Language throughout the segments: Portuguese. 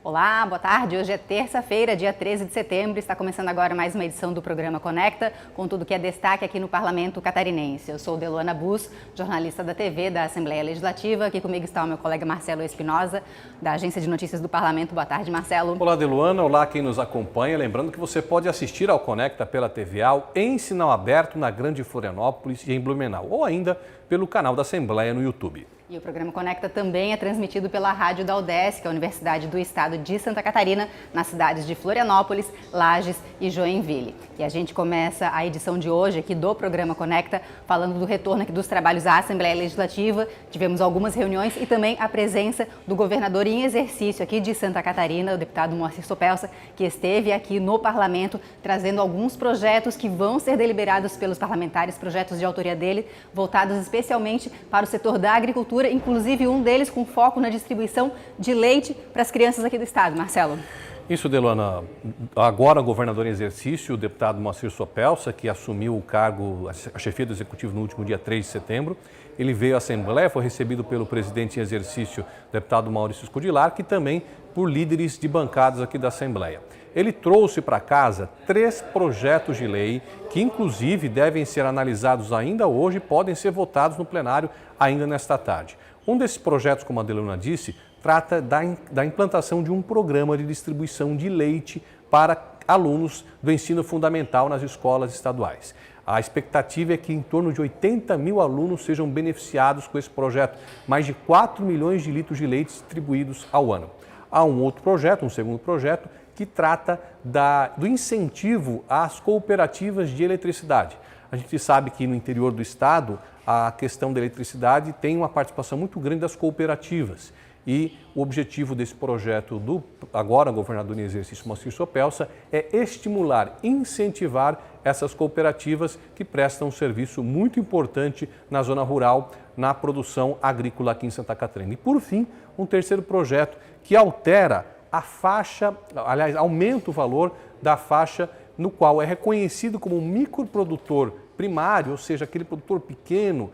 Olá, boa tarde. Hoje é terça-feira, dia 13 de setembro. Está começando agora mais uma edição do programa Conecta, com tudo que é destaque aqui no Parlamento Catarinense. Eu sou Deluana Bus, jornalista da TV da Assembleia Legislativa. Aqui comigo está o meu colega Marcelo Espinosa, da Agência de Notícias do Parlamento. Boa tarde, Marcelo. Olá, Deluana. Olá, quem nos acompanha. Lembrando que você pode assistir ao Conecta pela TVAL em sinal aberto na Grande Florianópolis e em Blumenau, ou ainda pelo canal da Assembleia no YouTube. E o programa Conecta também é transmitido pela rádio da UDESC, a Universidade do Estado de Santa Catarina, nas cidades de Florianópolis, Lages e Joinville. E a gente começa a edição de hoje aqui do programa Conecta falando do retorno aqui dos trabalhos à Assembleia Legislativa. Tivemos algumas reuniões e também a presença do governador em exercício aqui de Santa Catarina, o deputado Moacir Sopelsa, que esteve aqui no Parlamento trazendo alguns projetos que vão ser deliberados pelos parlamentares, projetos de autoria dele, voltados especialmente para o setor da agricultura, inclusive um deles com foco na distribuição de leite para as crianças aqui do estado. Marcelo. Isso, Deluana. Agora, o governador em exercício, o deputado Moacir Sopelsa, que assumiu o cargo, a chefia do Executivo no último dia 3 de setembro, ele veio à Assembleia, foi recebido pelo presidente em exercício, deputado Maurício Scodilar, que também por líderes de bancadas aqui da Assembleia. Ele trouxe para casa 3 projetos de lei que, inclusive, devem ser analisados ainda hoje e podem ser votados no plenário ainda nesta tarde. Um desses projetos, como a Deluana disse, trata da implantação de um programa de distribuição de leite para alunos do ensino fundamental nas escolas estaduais. A expectativa é que em torno de 80 mil alunos sejam beneficiados com esse projeto, mais de 4 milhões de litros de leite distribuídos ao ano. Há um outro projeto, um segundo projeto, que trata do incentivo às cooperativas de eletricidade. A gente sabe que no interior do estado a questão da eletricidade tem uma participação muito grande das cooperativas. E o objetivo desse projeto do agora governador em exercício, Moacir Sopelsa, é estimular, incentivar essas cooperativas que prestam um serviço muito importante na zona rural, na produção agrícola aqui em Santa Catarina. E por fim, um terceiro projeto que altera a faixa, aliás, aumenta o valor da faixa no qual é reconhecido como um microprodutor primário, ou seja, aquele produtor pequeno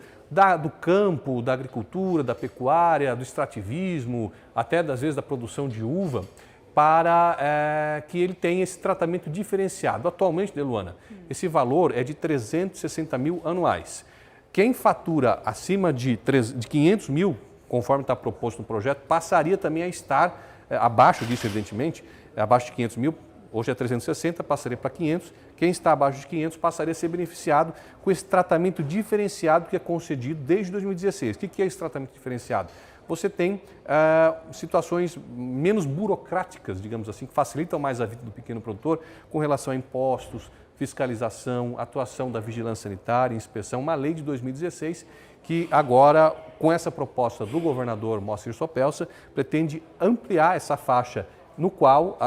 do campo, da agricultura, da pecuária, do extrativismo, até às vezes da produção de uva, para que ele tenha esse tratamento diferenciado. Atualmente, Deluana, esse valor é de 360 mil anuais. Quem fatura acima de 500 mil, conforme está proposto no projeto, passaria também a estar abaixo disso, evidentemente, abaixo de 500 mil, hoje é 360, passaria para 500. Quem está abaixo de 500 passaria a ser beneficiado com esse tratamento diferenciado que é concedido desde 2016. O que é esse tratamento diferenciado? Você tem situações menos burocráticas, digamos assim, que facilitam mais a vida do pequeno produtor com relação a impostos, fiscalização, atuação da vigilância sanitária, inspeção, uma lei de 2016 que agora, com essa proposta do governador Moacir Sopelsa, pretende ampliar essa faixa no qual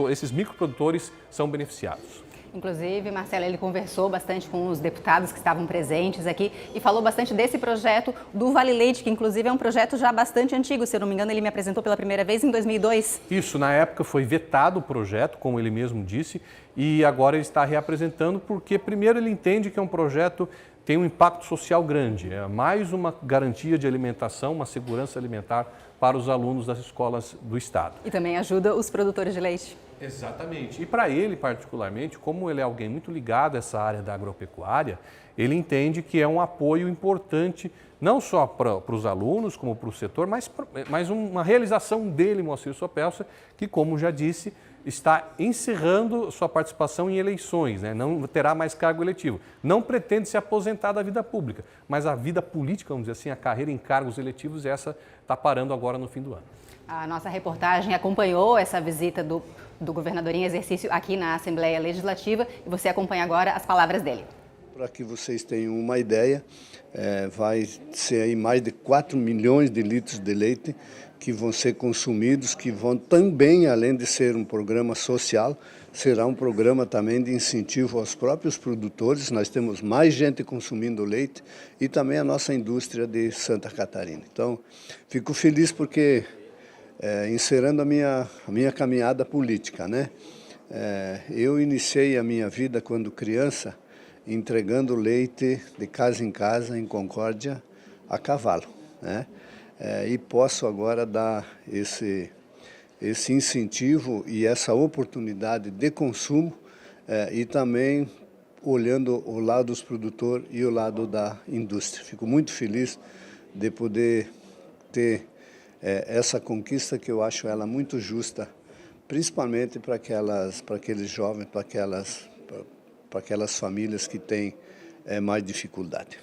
esses microprodutores são beneficiados. Inclusive, Marcelo, ele conversou bastante com os deputados que estavam presentes aqui e falou bastante desse projeto do Vale Leite, que inclusive é um projeto já bastante antigo. Se eu não me engano, ele me apresentou pela primeira vez em 2002. Isso, na época foi vetado o projeto, como ele mesmo disse, e agora ele está reapresentando porque, primeiro, ele entende que é um projeto tem um impacto social grande. É mais uma garantia de alimentação, uma segurança alimentar para os alunos das escolas do estado. E também ajuda os produtores de leite. Exatamente. E para ele, particularmente, como ele é alguém muito ligado a essa área da agropecuária, ele entende que é um apoio importante, não só para os alunos, como para o setor, mas uma realização dele, Moacir Sopelsa, que, como já disse, está encerrando sua participação em eleições, né? Não terá mais cargo eletivo. Não pretende se aposentar da vida pública, mas a vida política, vamos dizer assim, a carreira em cargos eletivos, essa está parando agora no fim do ano. A nossa reportagem acompanhou essa visita do governador em exercício aqui na Assembleia Legislativa e você acompanha agora as palavras dele. Para que vocês tenham uma ideia, vai ser aí mais de 4 milhões de litros de leite que vão ser consumidos, que vão também, além de ser um programa social, será um programa também de incentivo aos próprios produtores. Nós temos mais gente consumindo leite e também a nossa indústria de Santa Catarina. Então, fico feliz porque, encerrando a minha caminhada política, né? Eu iniciei a minha vida quando criança, entregando leite de casa em casa, em Concórdia, a cavalo, né? E posso agora dar esse incentivo e essa oportunidade de consumo e também olhando o lado dos produtores e o lado da indústria. Fico muito feliz de poder ter essa conquista, que eu acho ela muito justa, principalmente para aqueles jovens, para aquelas famílias que têm mais dificuldade.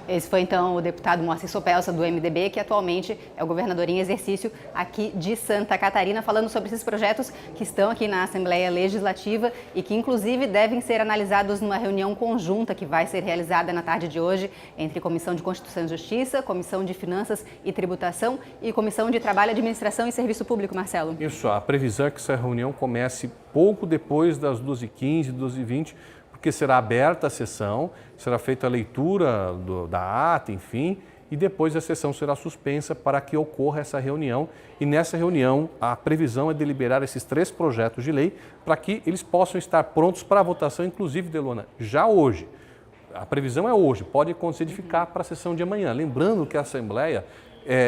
Esse foi então o deputado Moacir Sopelsa, do MDB, que atualmente é o governador em exercício aqui de Santa Catarina, falando sobre esses projetos que estão aqui na Assembleia Legislativa e que inclusive devem ser analisados numa reunião conjunta que vai ser realizada na tarde de hoje entre Comissão de Constituição e Justiça, Comissão de Finanças e Tributação e Comissão de Trabalho, Administração e Serviço Público, Marcelo. Isso, a previsão é que essa reunião comece pouco depois das 12h15, 12h20, porque será aberta a sessão, será feita a leitura da ata, enfim, e depois a sessão será suspensa para que ocorra essa reunião. E nessa reunião, a previsão é deliberar esses 3 projetos de lei para que eles possam estar prontos para a votação, inclusive, Delona, já hoje. A previsão é hoje, pode acontecer de ficar para a sessão de amanhã. Lembrando que a Assembleia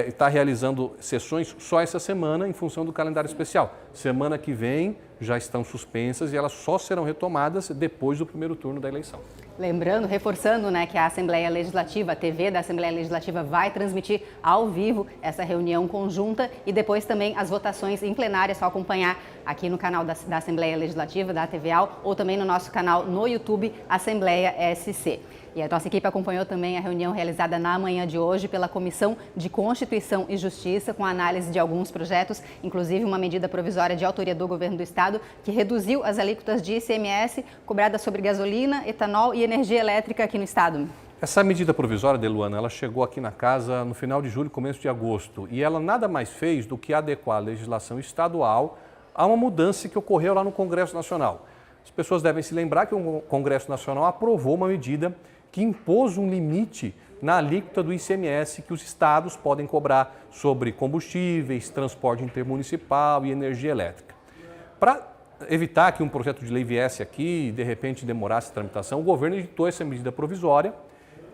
está realizando sessões só essa semana em função do calendário especial. Semana que vem já estão suspensas e elas só serão retomadas depois do primeiro turno da eleição. Lembrando, reforçando, que a Assembleia Legislativa, a TV da Assembleia Legislativa vai transmitir ao vivo essa reunião conjunta e depois também as votações em plenária, é só acompanhar aqui no canal da Assembleia Legislativa, da TVAL, ou também no nosso canal no YouTube, Assembleia SC. E a nossa equipe acompanhou também a reunião realizada na manhã de hoje pela Comissão de Constituição e Justiça, com análise de alguns projetos, inclusive uma medida provisória de autoria do Governo do Estado, que reduziu as alíquotas de ICMS cobradas sobre gasolina, etanol e energia elétrica aqui no Estado. Essa medida provisória, Deluana, ela chegou aqui na casa no final de julho, começo de agosto, e ela nada mais fez do que adequar a legislação estadual a uma mudança que ocorreu lá no Congresso Nacional. As pessoas devem se lembrar que o Congresso Nacional aprovou uma medida que impôs um limite na alíquota do ICMS que os estados podem cobrar sobre combustíveis, transporte intermunicipal e energia elétrica. Para evitar que um projeto de lei viesse aqui e de repente demorasse a tramitação, o governo editou essa medida provisória,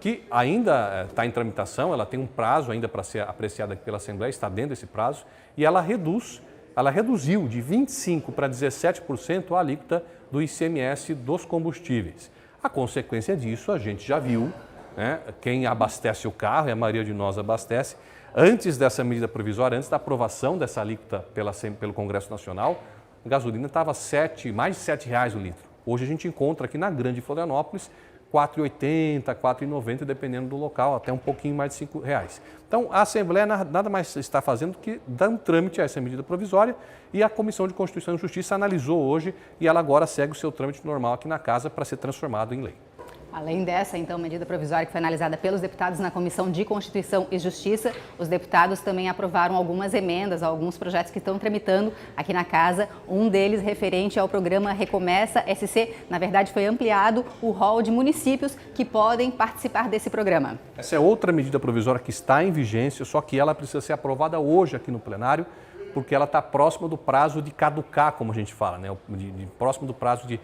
que ainda está em tramitação, ela tem um prazo ainda para ser apreciada pela Assembleia, está dentro desse prazo, e ela reduziu de 25% para 17% a alíquota do ICMS dos combustíveis. A consequência disso, a gente já viu, quem abastece o carro, e a maioria de nós abastece, antes dessa medida provisória, antes da aprovação dessa alíquota pelo Congresso Nacional, a gasolina estava mais de R$ 7,00 o litro. Hoje a gente encontra aqui na Grande Florianópolis R$ 4,80, R$ 4,90, dependendo do local, até um pouquinho mais de R$ 5,00. Então, a Assembleia nada mais está fazendo que dar um trâmite a essa medida provisória e a Comissão de Constituição e Justiça analisou hoje e ela agora segue o seu trâmite normal aqui na casa para ser transformado em lei. Além dessa, então, medida provisória que foi analisada pelos deputados na Comissão de Constituição e Justiça, os deputados também aprovaram algumas emendas a alguns projetos que estão tramitando aqui na casa. Um deles referente ao programa Recomeça SC. Na verdade, foi ampliado o rol de municípios que podem participar desse programa. Essa é outra medida provisória que está em vigência, só que ela precisa ser aprovada hoje aqui no plenário, porque ela está próxima do prazo de caducar, como a gente fala, próximo do prazo de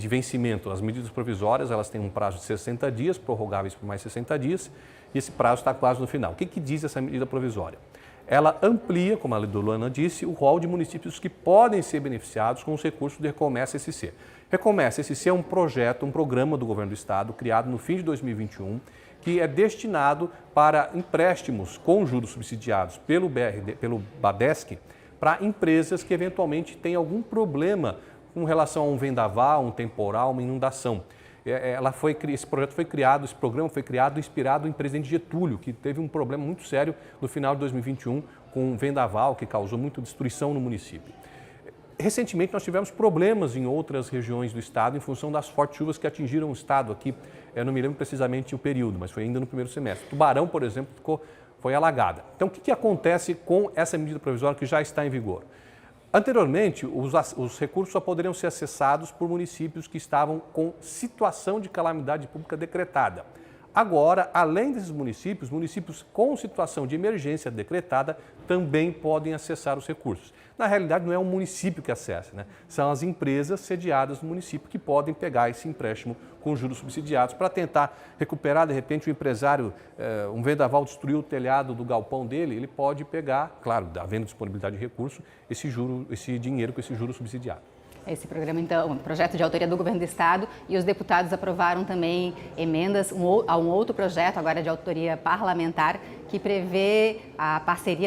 vencimento. As medidas provisórias, elas têm um prazo de 60 dias, prorrogáveis por mais 60 dias, e esse prazo está quase no final. O que diz essa medida provisória? Ela amplia, como a Luana disse, o rol de municípios que podem ser beneficiados com os recursos do Recomeça SC. Recomeça SC é um programa do Governo do Estado, criado no fim de 2021, que é destinado para empréstimos com juros subsidiados pelo Badesc para empresas que eventualmente têm algum problema com relação a um vendaval, um temporal, uma inundação. Esse programa foi criado inspirado em presidente Getúlio, que teve um problema muito sério no final de 2021 com um vendaval que causou muita destruição no município. Recentemente, nós tivemos problemas em outras regiões do estado em função das fortes chuvas que atingiram o estado aqui. Eu não me lembro precisamente o período, mas foi ainda no primeiro semestre. Tubarão, por exemplo, foi alagada. Então, o que acontece com essa medida provisória que já está em vigor? Anteriormente, os recursos só poderiam ser acessados por municípios que estavam com situação de calamidade pública decretada. Agora, além desses municípios, municípios com situação de emergência decretada também podem acessar os recursos. Na realidade, não é um município que acessa, né? São as empresas sediadas no município que podem pegar esse empréstimo com juros subsidiados para tentar recuperar, de repente, o empresário, um vendaval destruiu o telhado do galpão dele, ele pode pegar, claro, havendo disponibilidade de recurso, esse dinheiro com esse juro subsidiado. Esse programa, então, um projeto de autoria do Governo do Estado, e os deputados aprovaram também emendas a um outro projeto, agora de autoria parlamentar, que prevê a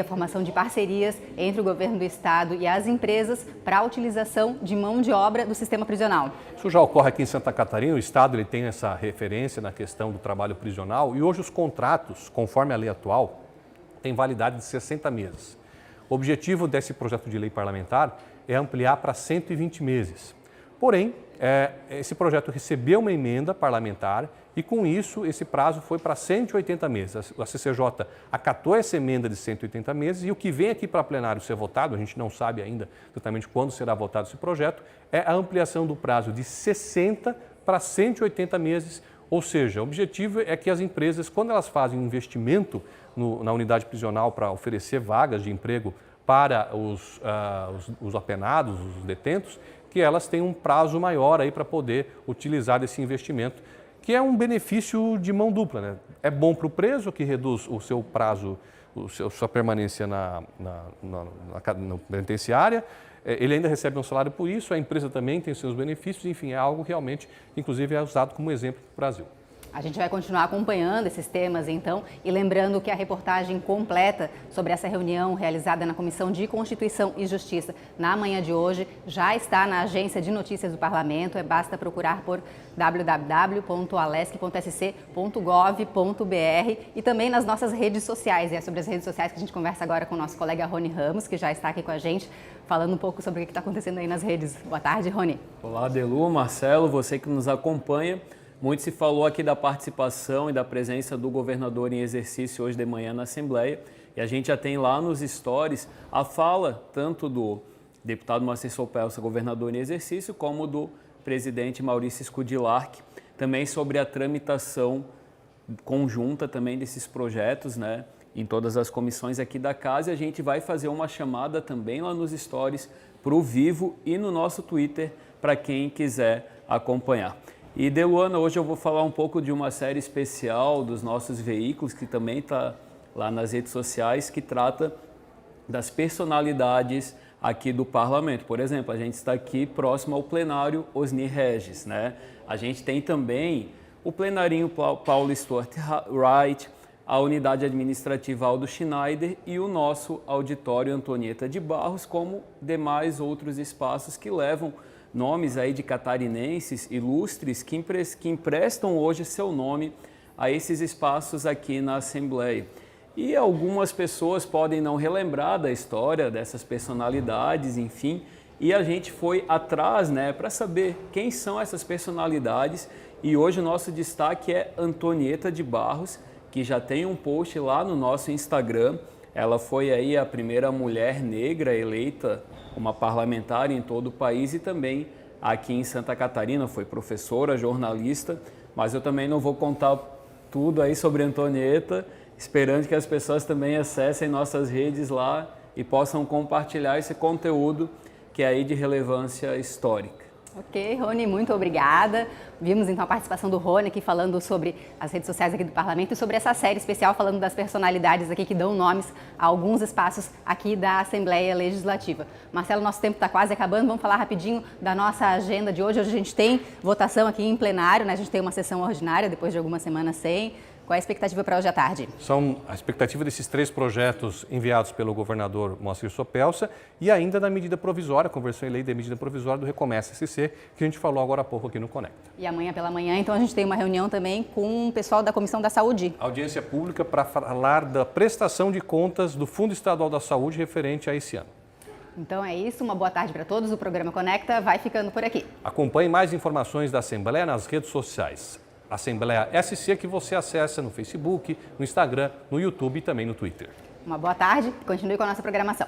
formação de parcerias entre o Governo do Estado e as empresas para a utilização de mão de obra do sistema prisional. Isso já ocorre aqui em Santa Catarina, o Estado ele tem essa referência na questão do trabalho prisional e hoje os contratos, conforme a lei atual, têm validade de 60 meses. O objetivo desse projeto de lei parlamentar é ampliar para 120 meses. Porém, esse projeto recebeu uma emenda parlamentar e, com isso, esse prazo foi para 180 meses. A CCJ acatou essa emenda de 180 meses e o que vem aqui para plenário ser votado, a gente não sabe ainda exatamente quando será votado esse projeto, é a ampliação do prazo de 60 para 180 meses. Ou seja, o objetivo é que as empresas, quando elas fazem um investimento na unidade prisional para oferecer vagas de emprego para os apenados, os detentos, que elas tenham um prazo maior aí para poder utilizar desse investimento, que é um benefício de mão dupla, né? É bom para o preso, que reduz o seu prazo, sua permanência na penitenciária, ele ainda recebe um salário por isso, a empresa também tem seus benefícios, enfim, é algo realmente, inclusive, é usado como exemplo para o Brasil. A gente vai continuar acompanhando esses temas, então, e lembrando que a reportagem completa sobre essa reunião realizada na Comissão de Constituição e Justiça na manhã de hoje já está na Agência de Notícias do Parlamento. Basta procurar por www.alesc.sc.gov.br e também nas nossas redes sociais. E é sobre as redes sociais que a gente conversa agora com o nosso colega Rony Ramos, que já está aqui com a gente, falando um pouco sobre o que está acontecendo aí nas redes. Boa tarde, Rony. Olá, Delu, Marcelo, você que nos acompanha. Muito se falou aqui da participação e da presença do governador em exercício hoje de manhã na Assembleia. E a gente já tem lá nos stories a fala tanto do deputado Moacir Sopelsa, governador em exercício, como do presidente Maurício Scudillarc, também sobre a tramitação conjunta também desses projetos, né, em todas as comissões aqui da casa. E a gente vai fazer uma chamada também lá nos stories para o vivo e no nosso Twitter para quem quiser acompanhar. E, Deluana, hoje eu vou falar um pouco de uma série especial dos nossos veículos, que também está lá nas redes sociais, que trata das personalidades aqui do Parlamento. Por exemplo, a gente está aqui próximo ao plenário Osni Regis, né? A gente tem também o plenarinho Paulo Stuart Wright, a unidade administrativa Aldo Schneider e o nosso auditório Antonieta de Barros, como demais outros espaços que levam nomes aí de catarinenses ilustres que emprestam hoje seu nome a esses espaços aqui na Assembleia. E algumas pessoas podem não relembrar da história dessas personalidades, enfim, e a gente foi atrás, né, para saber quem são essas personalidades. E hoje o nosso destaque é Antonieta de Barros, que já tem um post lá no nosso Instagram. Ela foi aí a primeira mulher negra eleita uma parlamentar em todo o país e também aqui em Santa Catarina, foi professora, jornalista, mas eu também não vou contar tudo aí sobre Antonieta, esperando que as pessoas também acessem nossas redes lá e possam compartilhar esse conteúdo que é aí de relevância histórica. Ok, Rony, muito obrigada. Vimos então a participação do Rony aqui falando sobre as redes sociais aqui do Parlamento e sobre essa série especial falando das personalidades aqui que dão nomes a alguns espaços aqui da Assembleia Legislativa. Marcelo, nosso tempo está quase acabando, vamos falar rapidinho da nossa agenda de hoje. Hoje a gente tem votação aqui em plenário, né? A gente tem uma sessão ordinária depois de algumas semanas sem. Qual é a expectativa para hoje à tarde? A expectativa desses 3 projetos enviados pelo governador Moacir Sopelsa e ainda da medida provisória, conversão em lei da medida provisória do Recomeça SC, que a gente falou agora há pouco aqui no Conecta. E amanhã pela manhã, então, a gente tem uma reunião também com o pessoal da Comissão da Saúde. Audiência pública para falar da prestação de contas do Fundo Estadual da Saúde referente a esse ano. Então é isso, uma boa tarde para todos. O programa Conecta vai ficando por aqui. Acompanhe mais informações da Assembleia nas redes sociais. Assembleia SC, que você acessa no Facebook, no Instagram, no YouTube e também no Twitter. Uma boa tarde e continue com a nossa programação.